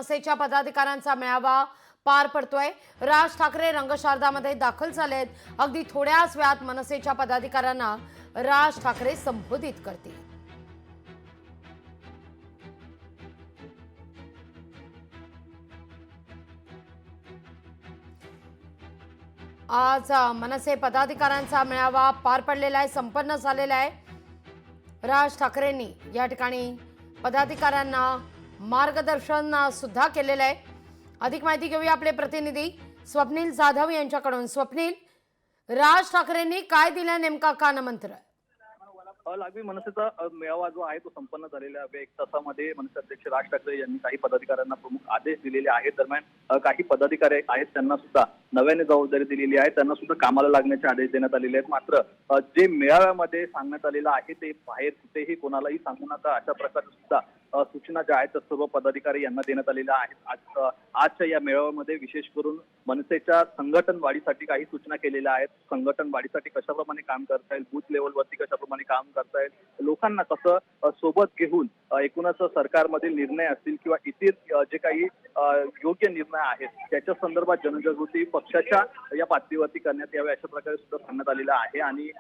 मनसेच्या पदाधिकाऱ्यांचा मेळावा पार पडतोय। राज ठाकरे रंगशारदामध्ये दाखल झालेत। अगदी थोड्याच वेळात मनसेच्या पदाधिकाऱ्यांना राज ठाकरे संबोधित करतील। आज मनसे पदाधिकाऱ्यांचा मेळावा पार पडलेला आहे, संपन्न झालेला आहे। राज ठाकरेंनी या ठिकाणी पदाधिकाऱ्यांना मार्गदर्शन सुद्धा केलेलं आहे। अधिक माहिती घेऊया आपले प्रतिनिधी स्वप्नील जाधव यांच्याकडून। स्वप्नील, राज ठाकरेंनी काय दिलं नेमका कानमंत्र? लागवी मनसेचा मेळावा जो आहे तो संपन्न झालेला आहे। 1 तासामध्ये मनसे अध्यक्ष राज ठाकरे यांनी काही पदाधिकाऱ्यांना प्रमुख आदेश दिलेले आहेत। दरम्यान काही पदाधिकारी आहेत त्यांना सुद्धा नव्याने जबाबदारी दिलेली आहे, त्यांना सुद्धा कामाला लागण्याचे आदेश देण्यात आलेले आहेत। मात्र जे मेळाव्यामध्ये सांगण्यात आलेलं आहे ते बाहेर कुठेही कोणालाही सांगू नका अशा प्रकारे सुद्धा सूचना ज्या आहेत त्या सर्व पदाधिकारी यांना देण्यात आलेल्या आहेत। आजच्या या मेळाव्यामध्ये विशेष करून मनसेच्या संघटन वाढीसाठी काही सूचना केलेल्या आहेत। संघटन वाढीसाठी कशाप्रमाणे काम करता येईल, बूथ लेवलवरती कशाप्रमाणे काम करता येईल, लोकांना कसं सोबत घेऊन एकूणच सरकारमधील निर्णय असतील किंवा इतर जे काही योग्य निर्णय आहेत त्याच्या संदर्भात जनजागृती पक्षाच्या या पातळीवरती करण्यात यावी अशा प्रकारे सुद्धा सांगण्यात आलेलं आहे। आणि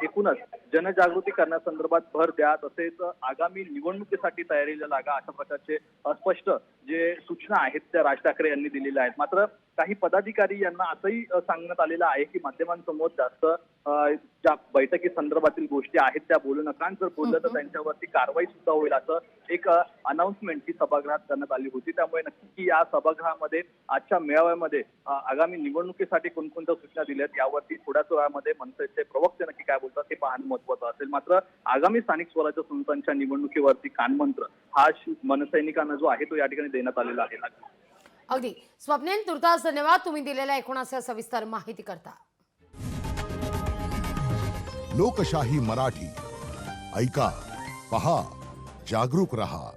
एकूणच जनजागृती करण्यासंदर्भात भर द्या, तसेच आगामी निवडणुकीसाठी तयारीला लागा अशा प्रकारचे स्पष्ट जे सूचना आहेत त्या राज ठाकरे यांनी दिलेल्या आहेत। मात्र काही पदाधिकारी यांना असंही सांगण्यात आलेलं आहे की माध्यमांसमोर जास्त ज्या बैठकी संदर्भातील गोष्टी आहेत त्या बोलू नका, जर बोललं तर त्यांच्यावरती कारवाई सुद्धा होईल असं एक अनाउन्समेंट ही सभागृहात करण्यात आली होती। त्यामुळे नक्की या सभागृहामध्ये आजच्या मेळाव्यामध्ये आगामी निवडणुकीसाठी कोणकोणत्या सूचना दिल्यात यावरती थोड्याच वेळामध्ये मनसेचे प्रवक्ते नक्की काय बोलतात हे पाहणं महत्त्वाचं असेल। मात्र आगामी स्थानिक स्वराज्य संस्थांच्या निवडणुकीवरती कानमंत्र हा मनसैनिकांना जो आहे तो या ठिकाणी देण्यात आलेला आहे। अगदी स्वप्नील, तुर्तास धन्यवाद तुम्ही दिलेल्या एकूणाच्या सविस्तर माहिती करता। लोकशाही मराठी ऐका, पहा, जागरूक रहा।